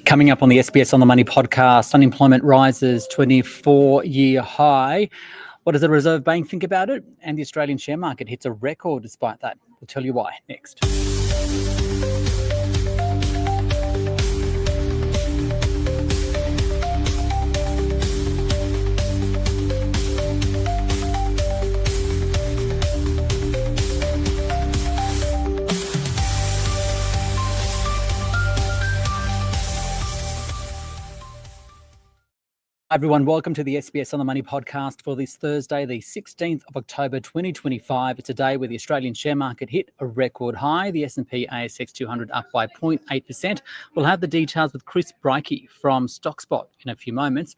Coming up on the SBS On The Money podcast, unemployment rises to a near 4-year high. What does the Reserve Bank think about it? And the Australian share market hits a record despite that. We'll tell you why next. Hi everyone, welcome to the SBS On The Money podcast for this Thursday, the 16th of October 2025. It's a day where the Australian share market hit a record high, the S&P ASX 200 up by 0.8%. We'll have the details with Chris Brycki from Stockspot in a few moments.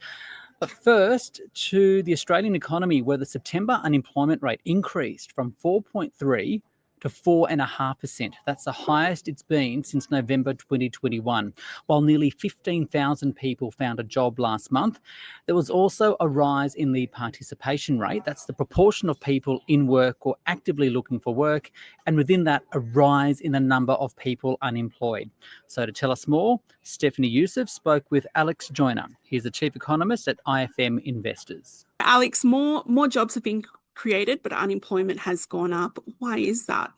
But first, to the Australian economy, where the September unemployment rate increased from 4.3% to 4.5%. That's the highest it's been since November 2021. While nearly 15,000 people found a job last month, there was also a rise in the participation rate. That's the proportion of people in work or actively looking for work, and within that, a rise in the number of people unemployed. So to tell us more, Stephanie Youseff spoke with Alex Joyner. He's the chief economist at IFM Investors. Alex, more jobs have been created, but unemployment has gone up. Why is that?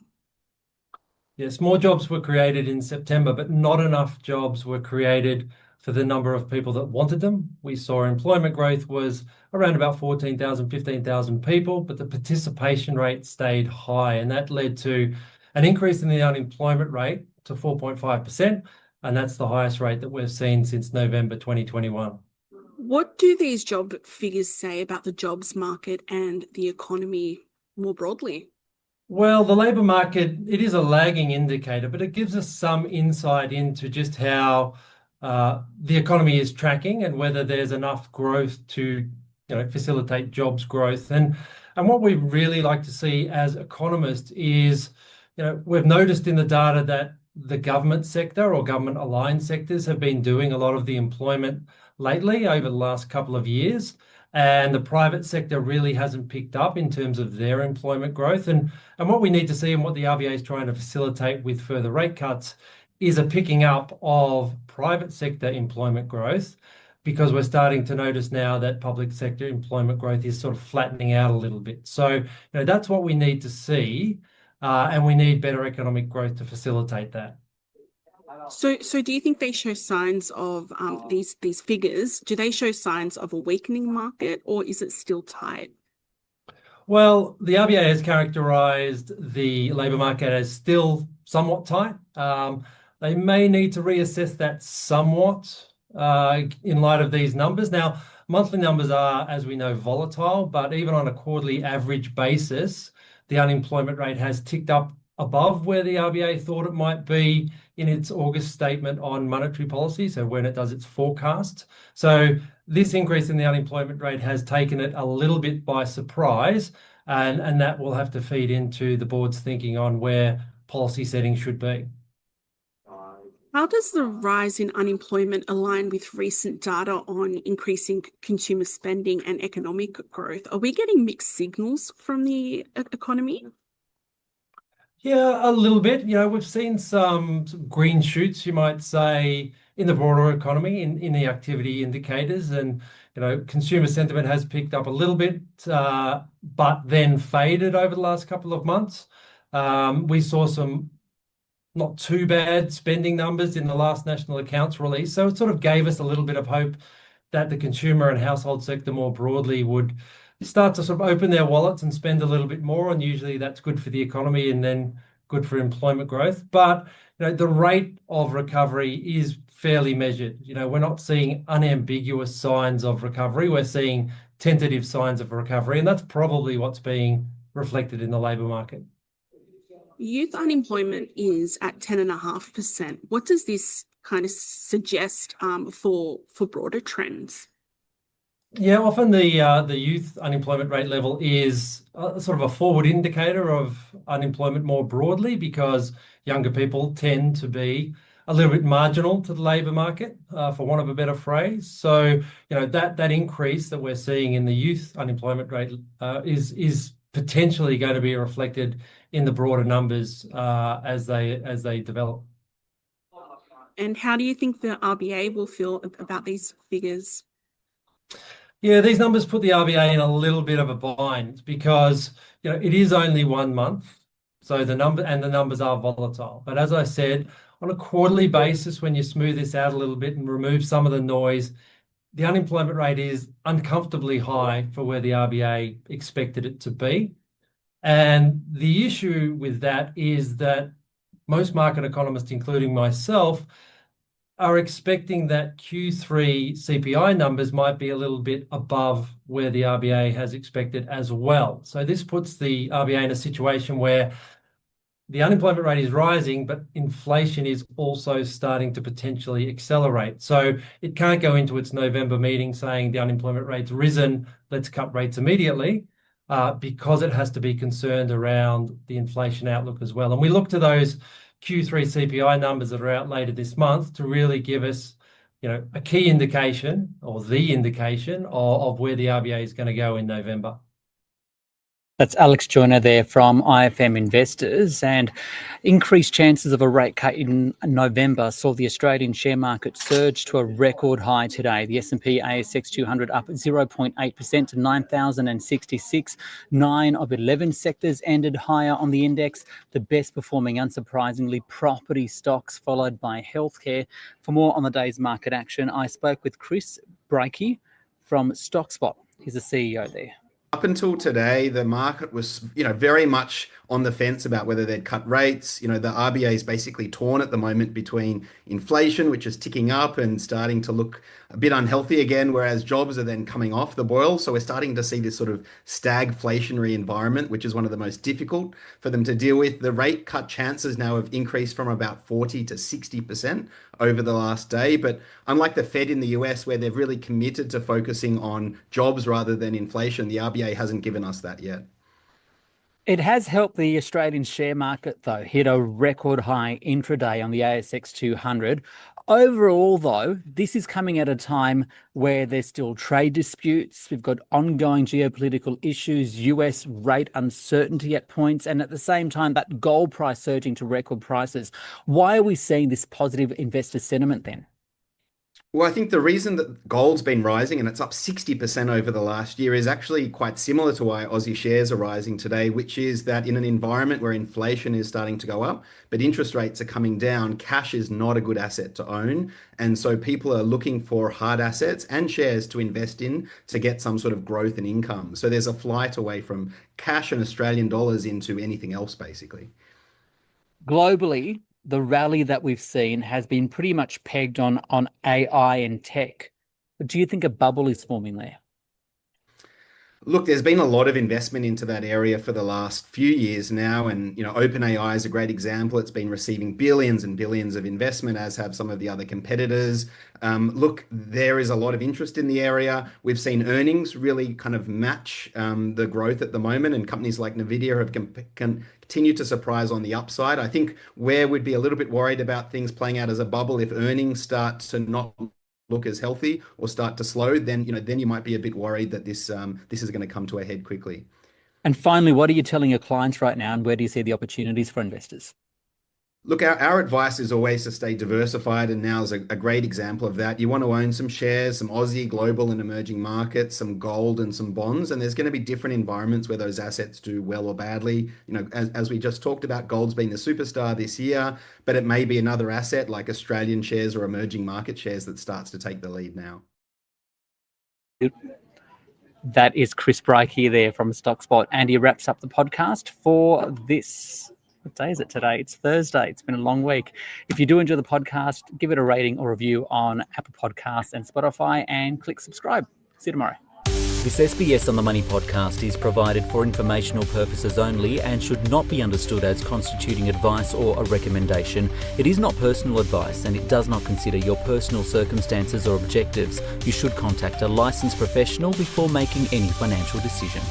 Yes, more jobs were created in September, but not enough jobs were created for the number of people that wanted them. We saw employment growth was around about 14,000, 15,000 people, but the participation rate stayed high, and that led to an increase in the unemployment rate to 4.5%, and that's the highest rate that we've seen since November 2021. What do these job figures say about the jobs market and the economy more broadly? Well, the labour market, it is a lagging indicator, but it gives us some insight into just how the economy is tracking and whether there's enough growth to facilitate jobs growth. And what we really like to see as economists is, we've noticed in the data that the government sector or government aligned sectors have been doing a lot of the employment lately over the last couple of years, and the private sector really hasn't picked up in terms of their employment growth. And what we need to see, and what the RBA is trying to facilitate with further rate cuts, is a picking up of private sector employment growth, because we're starting to notice now that public sector employment growth is sort of flattening out a little bit. So that's what we need to see, and we need better economic growth to facilitate that. So do you think they show signs of these figures? Do they show signs of a weakening market, or is it still tight? Well, the RBA has characterised the labour market as still somewhat tight. They may need to reassess that somewhat in light of these numbers. Now, monthly numbers are, as we know, volatile, but even on a quarterly average basis, the unemployment rate has ticked up above where the RBA thought it might be in its August statement on monetary policy, so when it does its forecast. So this increase in the unemployment rate has taken it a little bit by surprise, and that will have to feed into the board's thinking on where policy settings should be. How does the rise in unemployment align with recent data on increasing consumer spending and economic growth? Are we getting mixed signals from the economy? Yeah, a little bit. We've seen some green shoots, you might say, in the broader economy, in the activity indicators, and consumer sentiment has picked up a little bit, but then faded over the last couple of months. We saw some not too bad spending numbers in the last national accounts release, so it sort of gave us a little bit of hope that the consumer and household sector more broadly would start to sort of open their wallets and spend a little bit more, and usually that's good for the economy and then good for employment growth. But the rate of recovery is fairly measured. We're not seeing unambiguous signs of recovery. We're seeing tentative signs of recovery, and that's probably what's being reflected in the labour market. Youth unemployment is at 10.5%. What does this kind of suggest for broader trends? Yeah, often the youth unemployment rate level is sort of a forward indicator of unemployment more broadly, because younger people tend to be a little bit marginal to the labour market, for want of a better phrase. So, that increase that we're seeing in the youth unemployment rate is potentially going to be reflected in the broader numbers as they develop. And how do you think the RBA will feel about these figures? Yeah, these numbers put the RBA in a little bit of a bind because it is only 1 month, so the numbers are volatile. But as I said, on a quarterly basis, when you smooth this out a little bit and remove some of the noise, the unemployment rate is uncomfortably high for where the RBA expected it to be. And the issue with that is that most market economists, including myself, are expecting that Q3 CPI numbers might be a little bit above where the RBA has expected as well. So this puts the RBA in a situation where the unemployment rate is rising, but inflation is also starting to potentially accelerate. So it can't go into its November meeting saying the unemployment rate's risen, let's cut rates immediately, because it has to be concerned around the inflation outlook as well. And we look to those Q3 CPI numbers that are out later this month to really give us, a key indication or the indication of where the RBA is going to go in November. That's Alex Joyner there from IFM Investors. And increased chances of a rate cut in November saw the Australian share market surge to a record high today. The S&P ASX 200 up 0.8% to 9,066. 9 of 11 sectors ended higher on the index. The best performing, unsurprisingly, property stocks, followed by healthcare. For more on the day's market action, I spoke with Chris Brycki from Stockspot. He's the CEO there. Up until today, the market was, very much on the fence about whether they'd cut rates. The RBA is basically torn at the moment between inflation, which is ticking up and starting to look a bit unhealthy again, whereas jobs are then coming off the boil. So we're starting to see this sort of stagflationary environment, which is one of the most difficult for them to deal with. The rate cut chances now have increased from about 40 to 60% over the last day. But unlike the Fed in the US, where they've really committed to focusing on jobs rather than inflation, the RBA hasn't given us that yet. It has helped the Australian share market, though, hit a record high intraday on the ASX 200. Overall, though, this is coming at a time where there's still trade disputes. We've got ongoing geopolitical issues, US rate uncertainty at points, and at the same time, that gold price surging to record prices. Why are we seeing this positive investor sentiment then? Well, I think the reason that gold's been rising and it's up 60% over the last year is actually quite similar to why Aussie shares are rising today, which is that in an environment where inflation is starting to go up, but interest rates are coming down, cash is not a good asset to own. And so people are looking for hard assets and shares to invest in to get some sort of growth and income. So there's a flight away from cash and Australian dollars into anything else, basically. Globally, the rally that we've seen has been pretty much pegged on AI and tech. Do you think a bubble is forming there? Look, there's been a lot of investment into that area for the last few years now. And, OpenAI is a great example. It's been receiving billions and billions of investment, as have some of the other competitors. Look, there is a lot of interest in the area. We've seen earnings really kind of match the growth at the moment. And companies like NVIDIA have continued to surprise on the upside. I think where we'd be a little bit worried about things playing out as a bubble, if earnings start to not look as healthy or start to slow, then you might be a bit worried that this is going to come to a head quickly. And finally, what are you telling your clients right now, and where do you see the opportunities for investors? Look, our advice is always to stay diversified, and now is a great example of that. You want to own some shares, some Aussie, global and emerging markets, some gold and some bonds, and there's going to be different environments where those assets do well or badly. As we just talked about, gold's been the superstar this year, but it may be another asset like Australian shares or emerging market shares that starts to take the lead now. That is Chris Brycki there from Stockspot, and he wraps up the podcast for this. What day is it today? It's Thursday. It's been a long week. If you do enjoy the podcast, give it a rating or review on Apple Podcasts and Spotify, and click subscribe. See you tomorrow. This SBS on the Money podcast is provided for informational purposes only and should not be understood as constituting advice or a recommendation. It is not personal advice and it does not consider your personal circumstances or objectives. You should contact a licensed professional before making any financial decision.